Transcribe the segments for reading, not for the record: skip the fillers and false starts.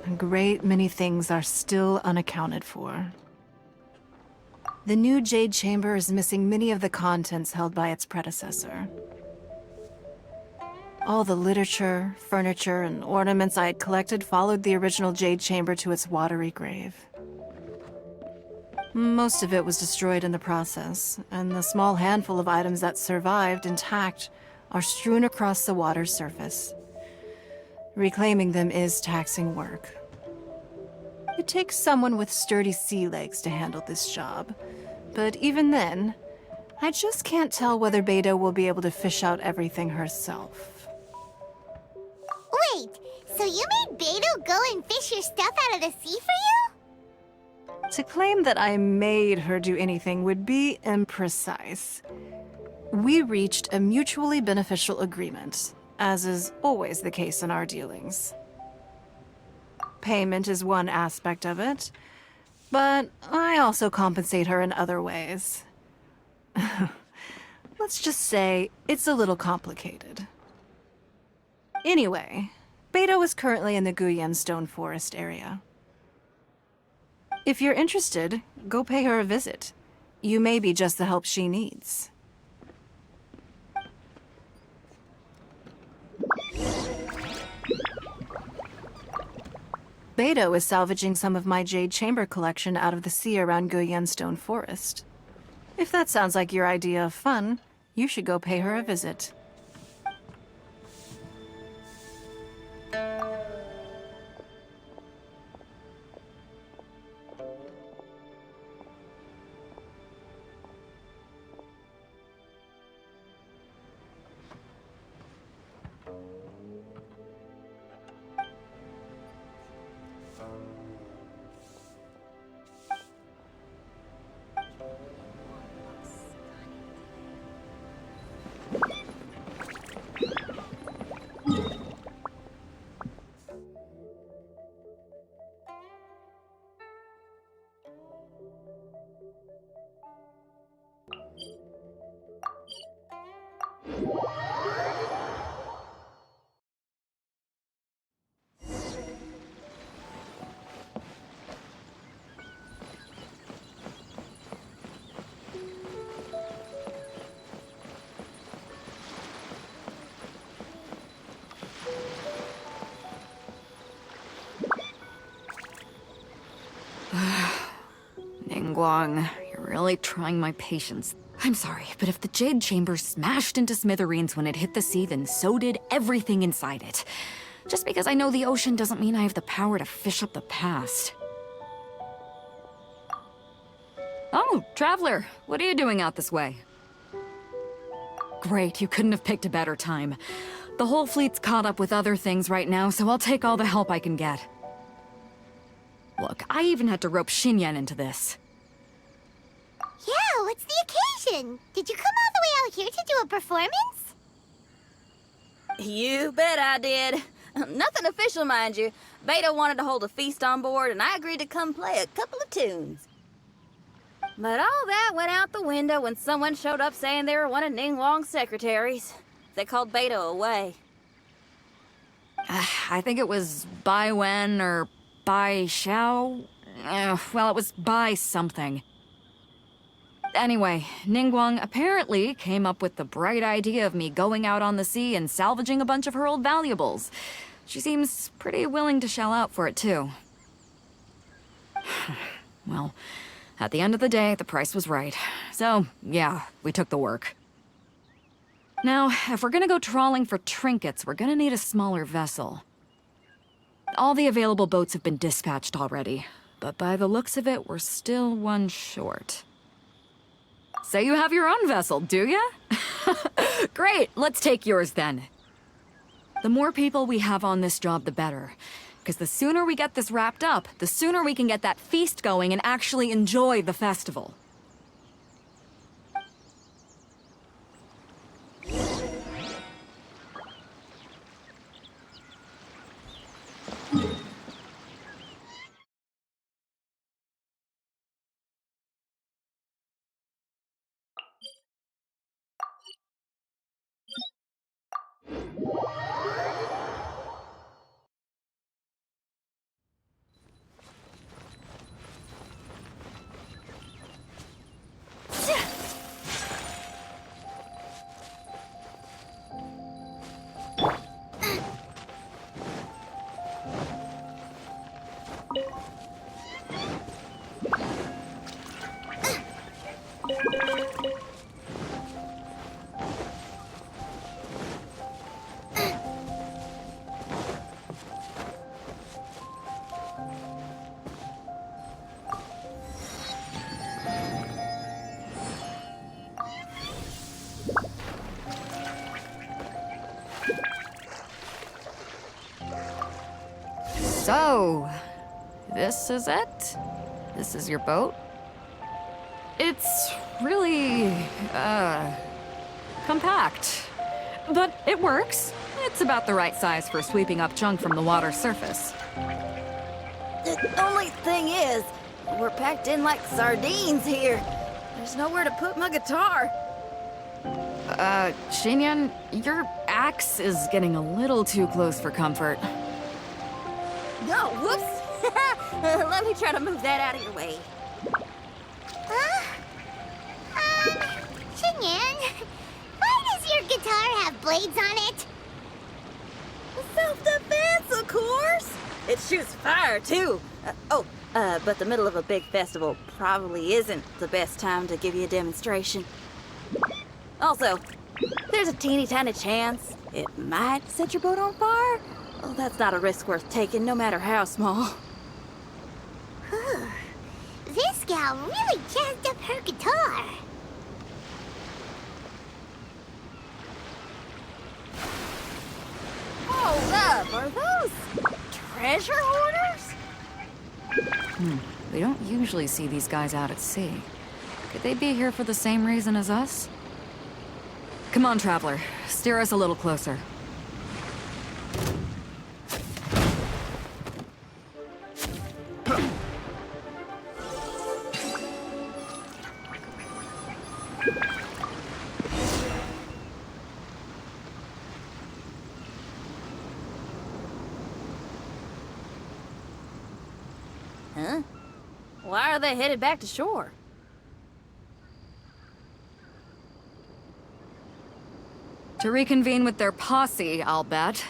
A great many things are still unaccounted for. The new Jade Chamber is missing many of the contents held by its predecessor. All the literature, furniture, and ornaments I had collected followed the original Jade Chamber to its watery grave. Most of it was destroyed in the process, and the small handful of items that survived intact are strewn across the water's surface. Reclaiming them is taxing work. It takes someone with sturdy sea legs to handle this job, but even then, I just can't tell whether Beta will be able to fish out everything herself. Wait, so you made Beto go and fish your stuff out of the sea for you? To claim that I made her do anything would be imprecise. We reached a mutually beneficial agreement, as is always the case in our dealings. Payment is one aspect of it, but I also compensate her in other ways. Let's just say it's a little complicated. Anyway, Beto is currently in the Guyan Stone Forest area. If you're interested, go pay her a visit. You may be just the help she needs. Beto is salvaging some of my Jade Chamber collection out of the sea around Guyan Stone Forest. If that sounds like your idea of fun, you should go pay her a visit. Ningguang, you're really trying my patience. I'm sorry, but if the Jade Chamber smashed into smithereens when it hit the sea, then so did everything inside it. Just because I know the ocean doesn't mean I have the power to fish up the past. Oh, Traveler, what are you doing out this way? Great, you couldn't have picked a better time. The whole fleet's caught up with other things right now, so I'll take all the help I can get. Look, I even had to rope Xinyan into this. Yeah, what's the occasion? Did you come all the way out here to do a performance? You bet I did. Nothing official, mind you. Beta wanted to hold a feast on board, and I agreed to come play a couple of tunes. But all that went out the window when someone showed up saying they were one of Ningguang's secretaries. They called Beta away. I think it was Bai Wen or Bai Xiao. Well, it was Bai something. Anyway, Ningguang apparently came up with the bright idea of me going out on the sea and salvaging a bunch of her old valuables. She seems pretty willing to shell out for it, too. Well, at the end of the day, the price was right. So, yeah, we took the work. Now, if we're gonna go trawling for trinkets, we're gonna need a smaller vessel. All the available boats have been dispatched already, but by the looks of it, we're still one short. So you have your own vessel, do ya? Great, let's take yours then. The more people we have on this job, the better. Because the sooner we get this wrapped up, the sooner we can get that feast going and actually enjoy the festival. So, this is it? This is your boat? It's really, compact. But it works. It's about the right size for sweeping up junk from the water's surface. The only thing is, we're packed in like sardines here. There's nowhere to put my guitar. Xinyan, your axe is getting a little too close for comfort. No, whoops! Let me try to move that out of your way. Xinyan, why does your guitar have blades on it? Self-defense, of course! It shoots fire, too. But the middle of a big festival probably isn't the best time to give you a demonstration. Also, there's a teeny tiny chance it might set your boat on fire. Oh, that's not a risk worth taking, no matter how small. This gal really jazzed up her guitar. Hold up, are those treasure hoarders? We don't usually see these guys out at sea. Could they be here for the same reason as us? Come on, Traveler. Steer us a little closer. Huh? Why are they headed back to shore? To reconvene with their posse, I'll bet.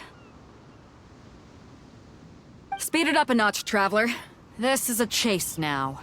Speed it up a notch, Traveler. This is a chase now.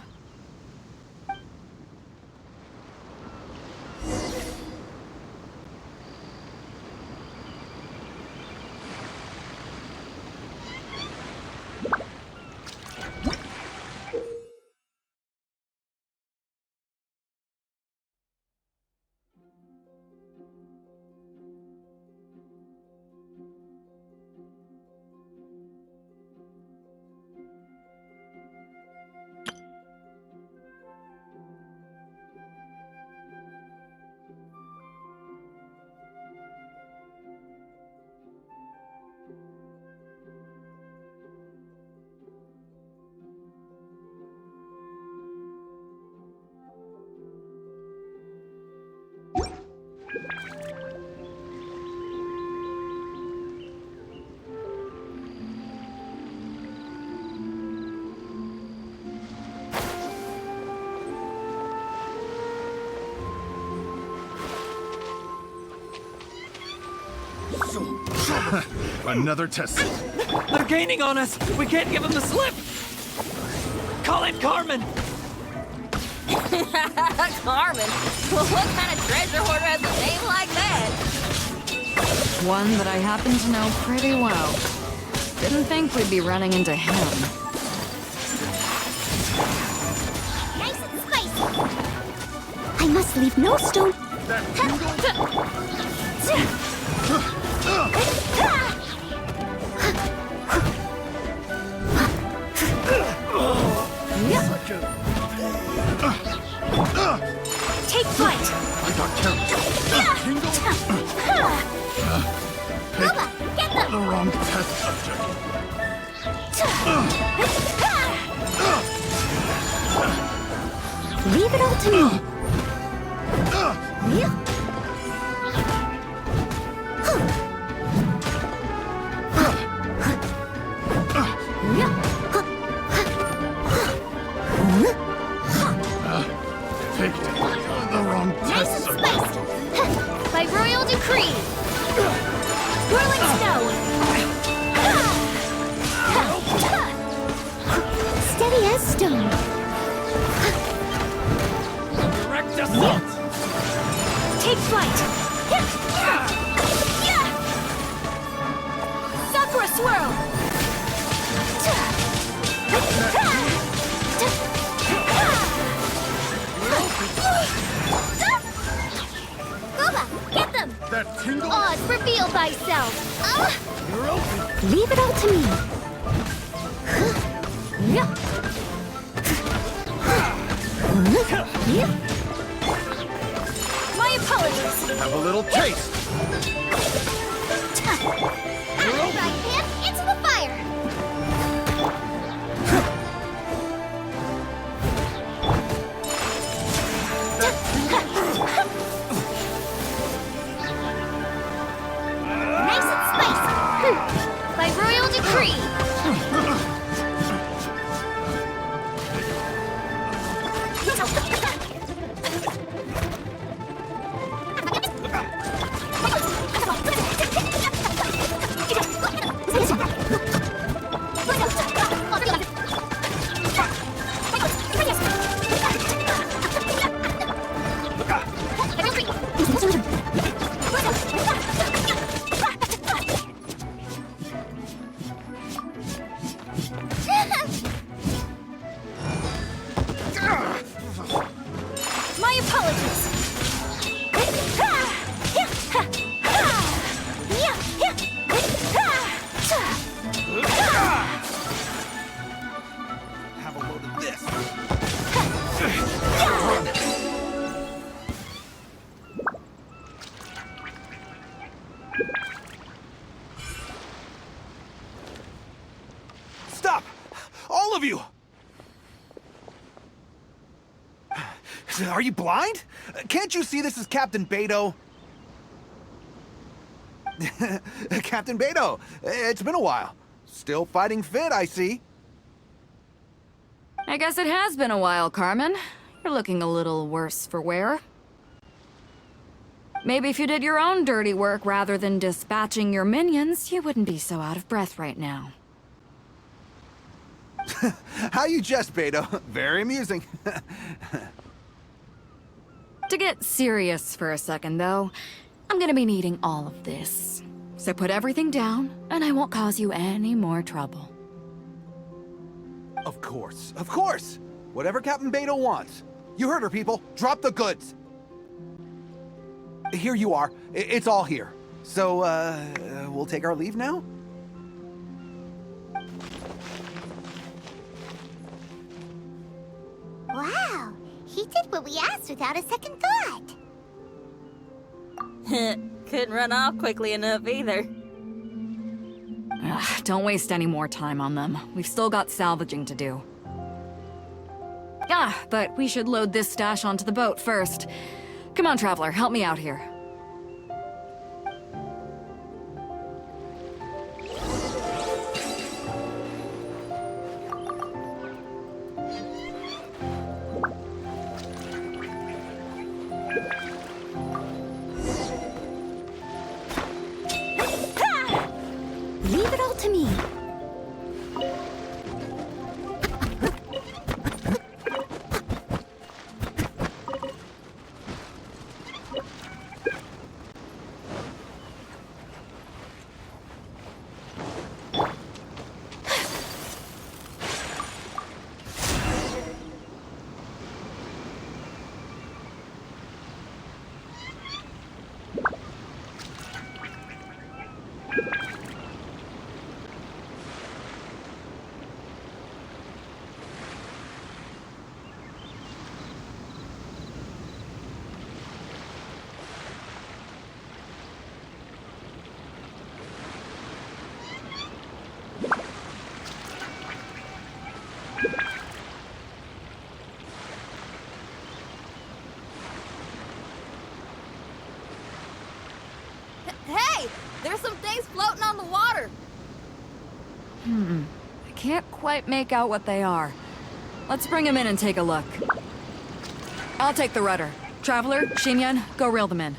Another test. They're gaining on us! We can't give them the slip! Call in Carmen! Carmen? Well, what kind of treasure hoarder has a name like that? One that I happen to know pretty well. Didn't think we'd be running into him. Nice and spicy. I must leave no stone. Take flight. I got careless. Bubba, get them. The wrong test subject. Leave it all to me. Take it. The wrong Nice test and subject. spicy. By royal decree. Whirling snow. Steady as stone. Direct assault! Take flight. Sakura swirl. Bubba, get them. That tingle. Odd, reveal thyself. You're open. Leave it all to me. My apologies. Have a little taste. Iron Rite him into the fire. Nice and spicy. By royal decree. My apologies. Have a load of this! Stop! All of you! Are you blind? Can't you see this is Captain Beto? Captain Beto, it's been a while. Still fighting fit, I see. I guess it has been a while, Carmen. You're looking a little worse for wear. Maybe if you did your own dirty work rather than dispatching your minions, you wouldn't be so out of breath right now. How you jest, Beto. Very amusing. To get serious for a second, though, I'm gonna be needing all of this. So put everything down, and I won't cause you any more trouble. Of course, of course. Whatever Captain Beto wants. You heard her, people. Drop the goods. Here you are. It's all here. So, we'll take our leave now? Wow, he did what we asked without a second thought. Couldn't run off quickly enough either. Ugh, don't waste any more time on them. We've still got salvaging to do. Ah, but we should load this stash onto the boat first. Come on, Traveler, help me out here. to me. Hey! There's some things floating on the water! I can't quite make out what they are. Let's bring them in and take a look. I'll take the rudder. Traveler, Xinyan, go reel them in.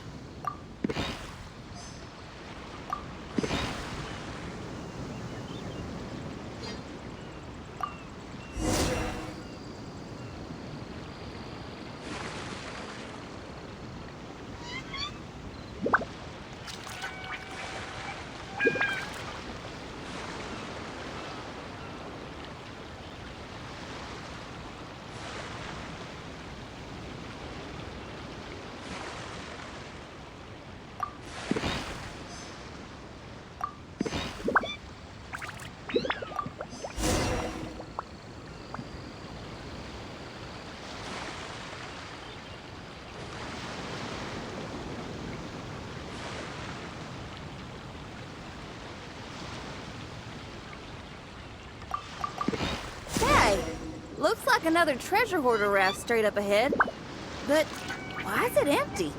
Looks like another treasure hoarder raft straight up ahead. But why is it empty?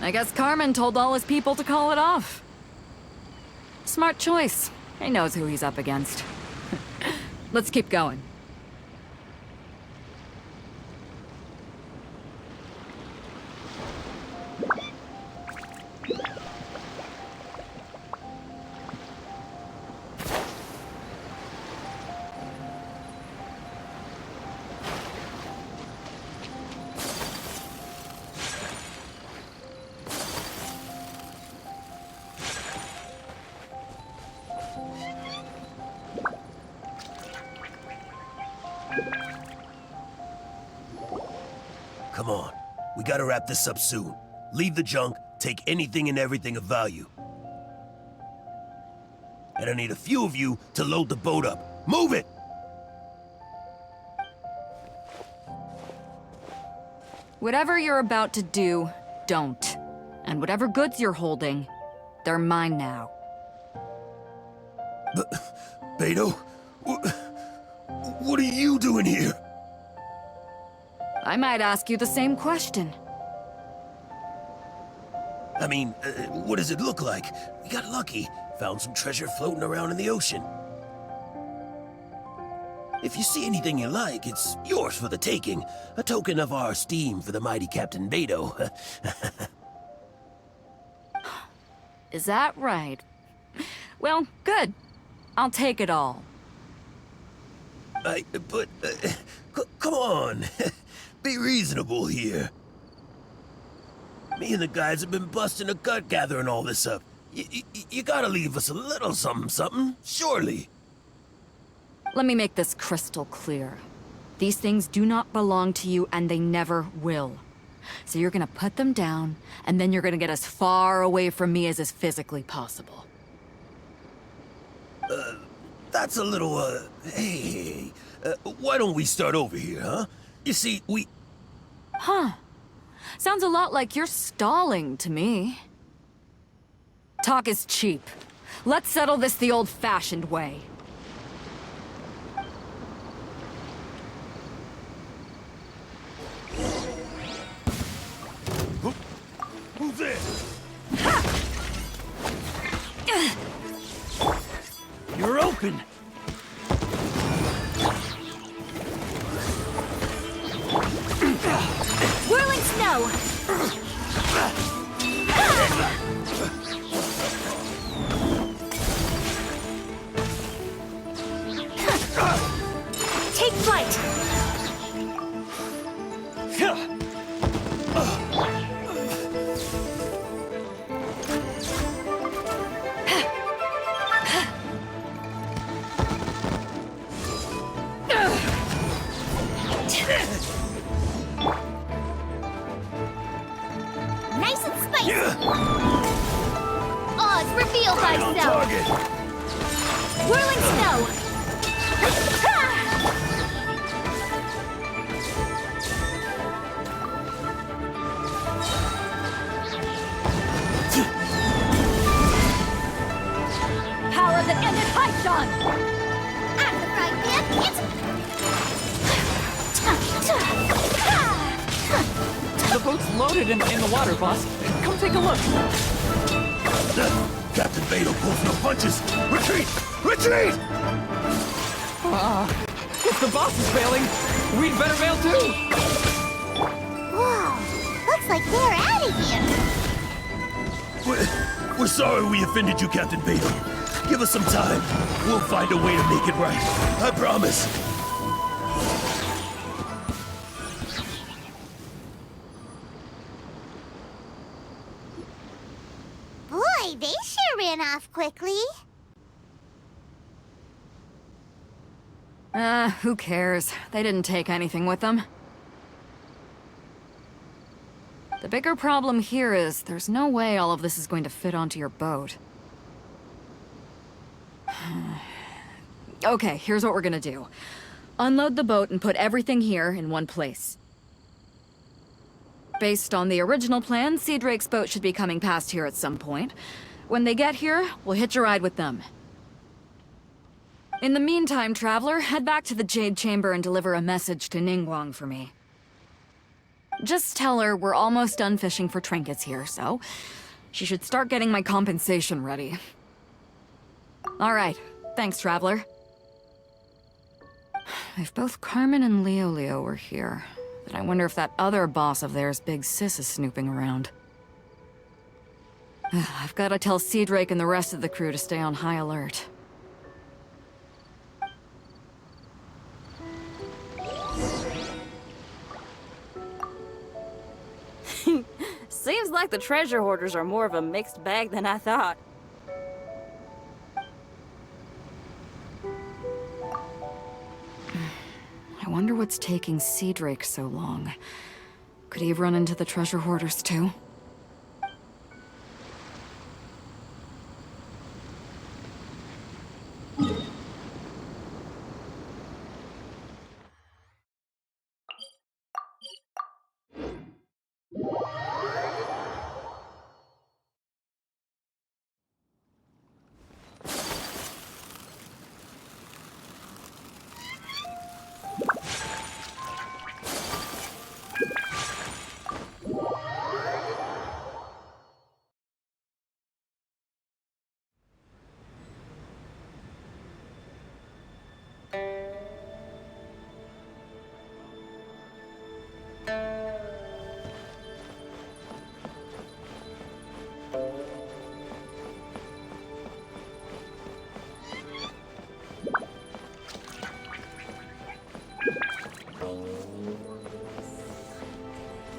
I guess Carmen told all his people to call it off. Smart choice. He knows who he's up against. Let's keep going. Come on. We gotta wrap this up soon. Leave the junk, take anything and everything of value. And I need a few of you to load the boat up. Move it! Whatever you're about to do, don't. And whatever goods you're holding, they're mine now. Beto? What are you doing here? I might ask you the same question. I mean, what does it look like? We got lucky. Found some treasure floating around in the ocean. If you see anything you like, it's yours for the taking. A token of our esteem for the mighty Captain Beto. Is that right? Well, good. I'll take it all. Come on. Be reasonable here. Me and the guys have been busting a gut gathering all this up. You gotta leave us a little something, surely. Let me make this crystal clear. These things do not belong to you, and they never will. So you're gonna put them down, and then you're gonna get as far away from me as is physically possible. That's a little, hey, why don't we start over here, huh? You see, Huh. Sounds a lot like you're stalling to me. Talk is cheap. Let's settle this the old-fashioned way. Who's there? You're open! Whirling snow! reveal thyself! Target! Whirling snow! Power that ended Python! I'm the frying pan, The boat's loaded in the water, boss. Come take a look. Captain Beto pulls no punches! Retreat! Retreat! If the boss is bailing, we'd better bail too. Whoa! Looks like they're out of here! We're sorry we offended you, Captain Beto. Give us some time. We'll find a way to make it right. I promise. Boy, they sure ran off quickly. Who cares? They didn't take anything with them. The bigger problem here is there's no way all of this is going to fit onto your boat. Okay, here's what we're gonna do. Unload the boat and put everything here in one place. Based on the original plan, Sea Drake's boat should be coming past here at some point. When they get here, we'll hitch a ride with them. In the meantime, Traveler, head back to the Jade Chamber and deliver a message to Ningguang for me. Just tell her we're almost done fishing for trinkets here, so she should start getting my compensation ready. All right, thanks, Traveler. If both Carmen and Leo were here, then I wonder if that other boss of theirs, Big Sis, is snooping around. I've got to tell Sea Drake and the rest of the crew to stay on high alert. Seems like the treasure hoarders are more of a mixed bag than I thought. I wonder what's taking Sea Drake so long. Could he have run into the treasure hoarders too?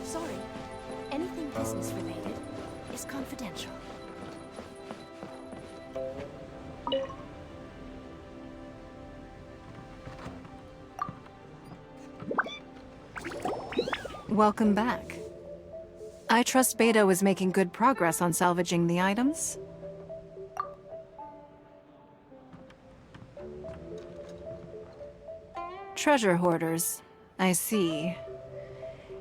Sorry. Anything business related is confidential. Welcome back. I trust Beto is making good progress on salvaging the items. Treasure hoarders. I see.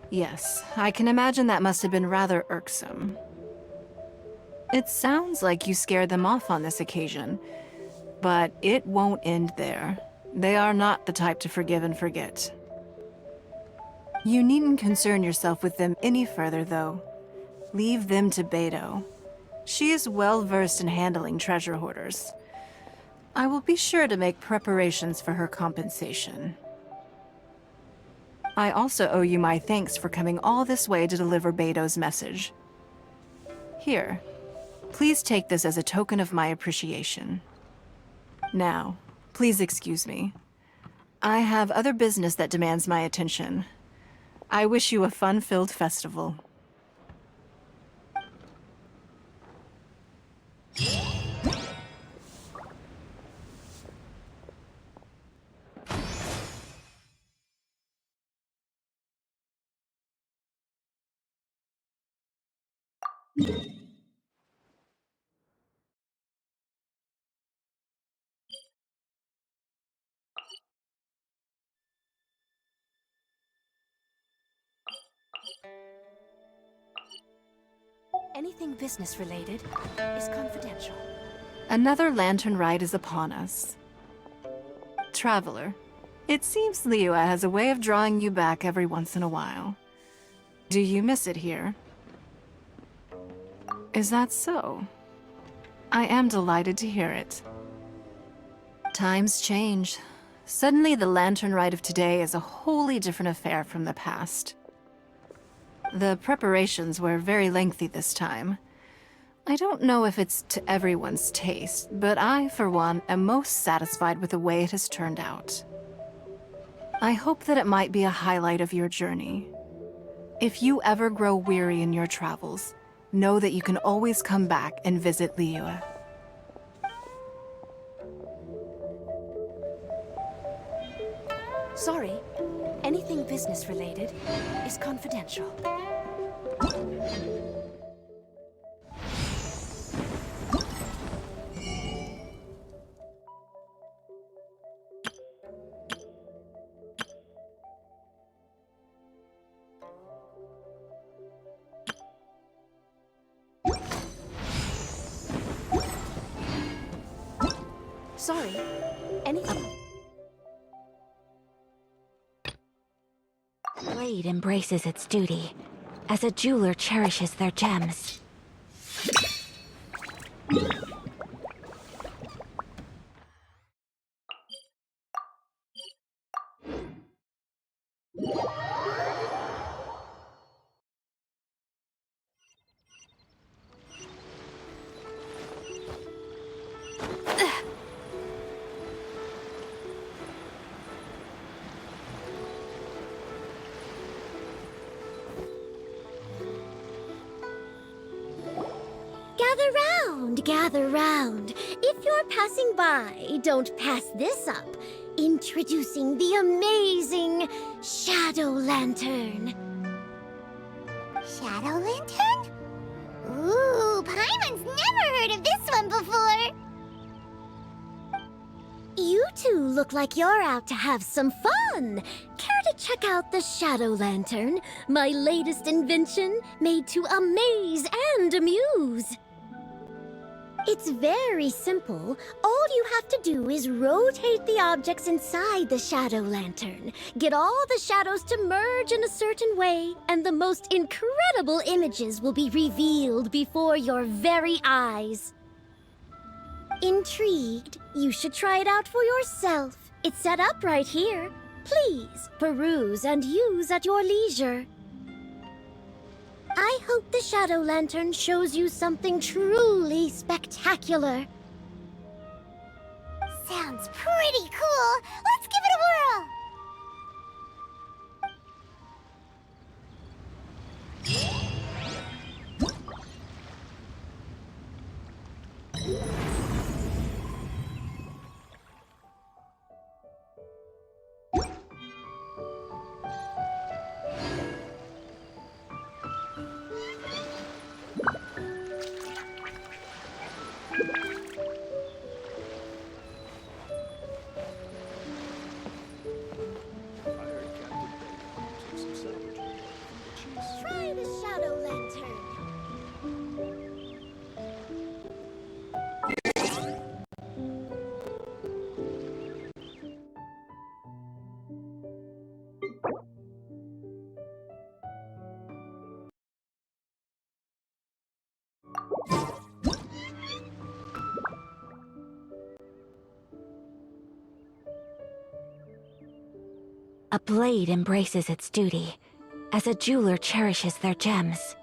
Yes, I can imagine that must have been rather irksome. It sounds like you scared them off on this occasion, but it won't end there. They are not the type to forgive and forget. You needn't concern yourself with them any further, though. Leave them to Beto. She is well versed in handling treasure hoarders. I will be sure to make preparations for her compensation. I also owe you my thanks for coming all this way to deliver Beto's message. Here, please take this as a token of my appreciation. Now, please excuse me. I have other business that demands my attention. I wish you a fun-filled festival. Anything business related is confidential. Another Lantern Rite is upon us. Traveler, it seems Liyue has a way of drawing you back every once in a while. Do you miss it here? Is that so? I am delighted to hear it. Times change. Suddenly the Lantern Rite of today is a wholly different affair from the past. The preparations were very lengthy this time. I don't know if it's to everyone's taste, but I, for one, am most satisfied with the way it has turned out. I hope that it might be a highlight of your journey. If you ever grow weary in your travels, know that you can always come back and visit Liyue. Sorry, anything business related is confidential. Sorry, anything. Blade embraces its duty, as a jeweler cherishes their gems. Gather round. If you're passing by, don't pass this up. Introducing the amazing Shadow Lantern. Shadow Lantern? Ooh, Paimon's never heard of this one before. You two look like you're out to have some fun. Care to check out the Shadow Lantern, my latest invention made to amaze and amuse? It's very simple. All you have to do is rotate the objects inside the Shadow Lantern, get all the shadows to merge in a certain way, and the most incredible images will be revealed before your very eyes. Intrigued? You should try it out for yourself. It's set up right here. Please, peruse and use at your leisure. I hope the Shadow Lantern shows you something truly spectacular. Sounds pretty cool. Let's give it a whirl. Try the Shadow Lantern. A blade embraces its duty, as a jeweler cherishes their gems.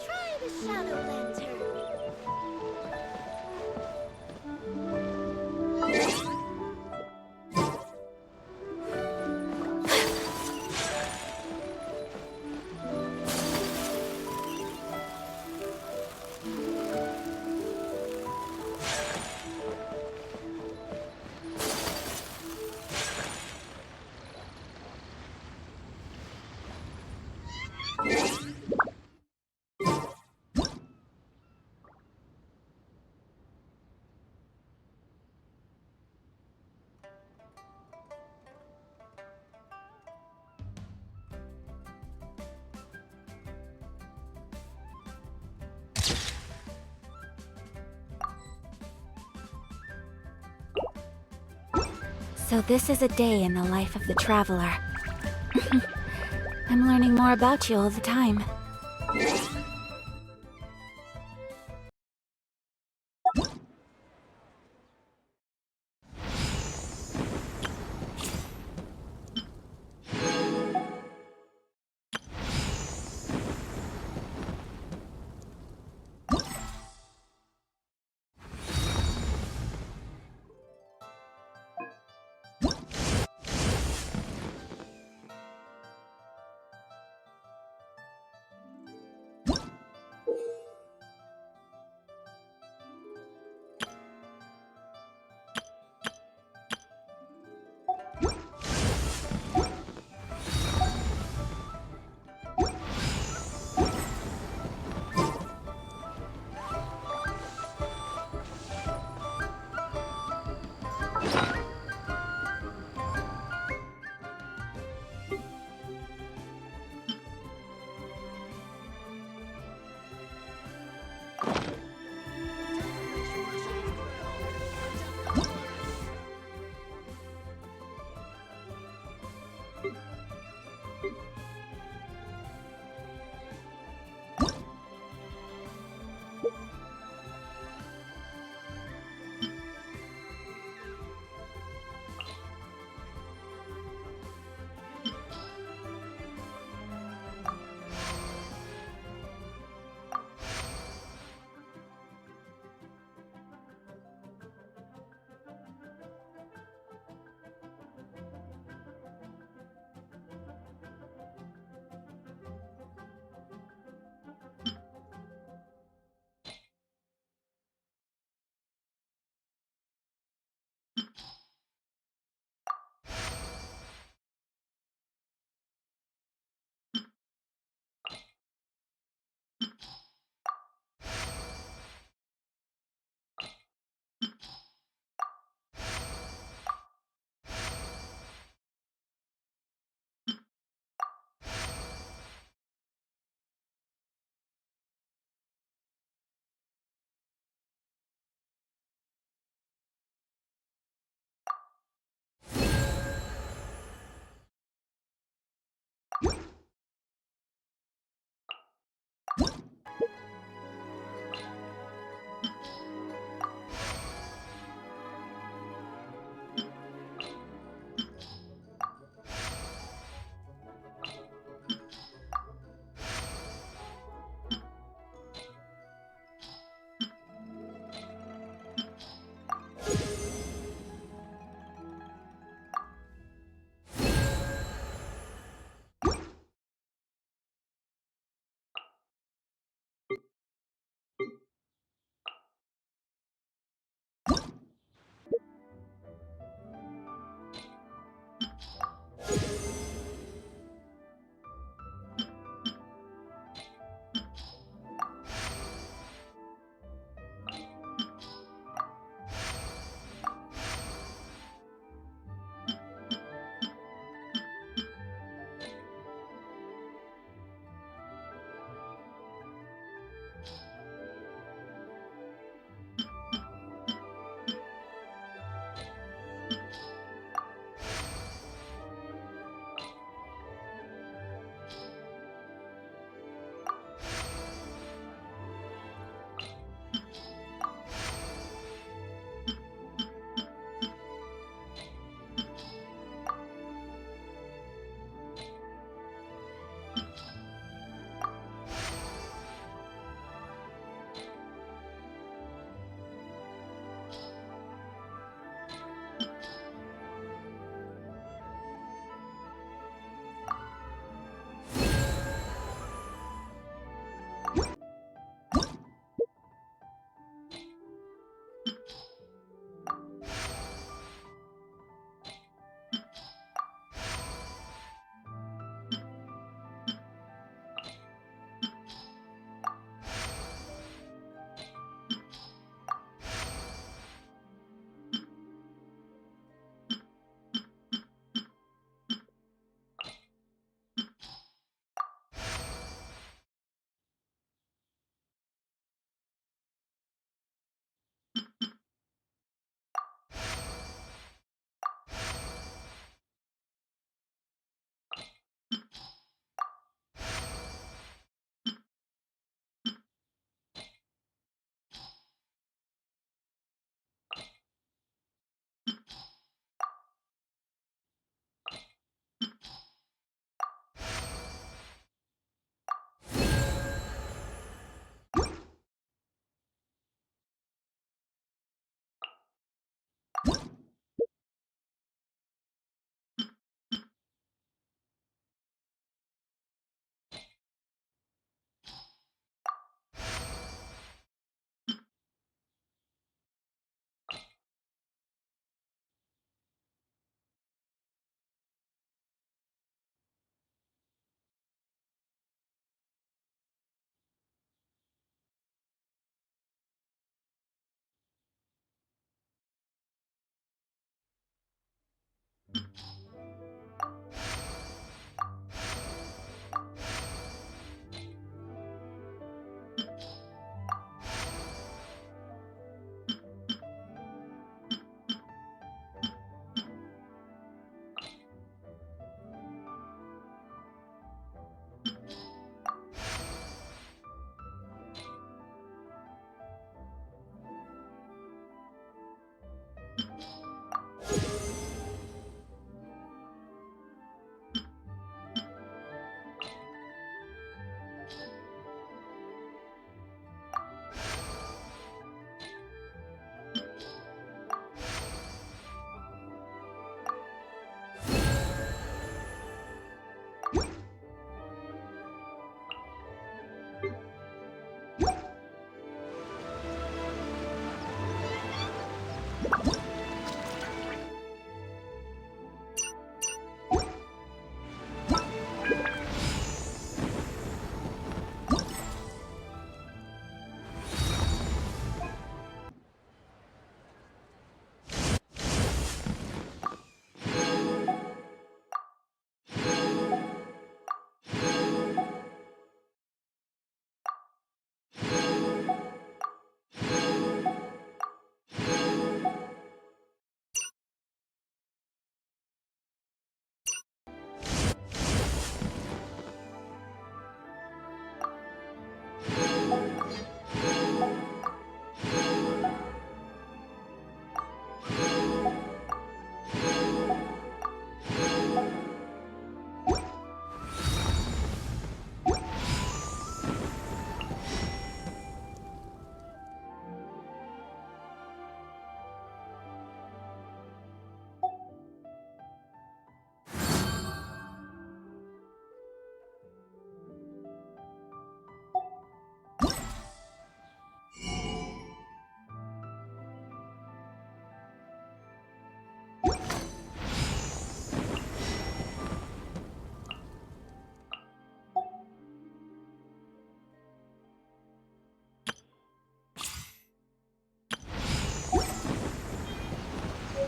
Try the Shadow Lantern. So this is a day in the life of the traveler. I'm learning more about you all the time.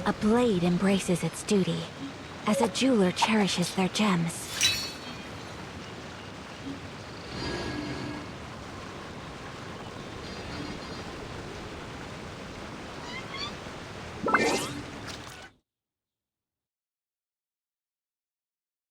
A blade embraces its duty, as a jeweler cherishes their gems.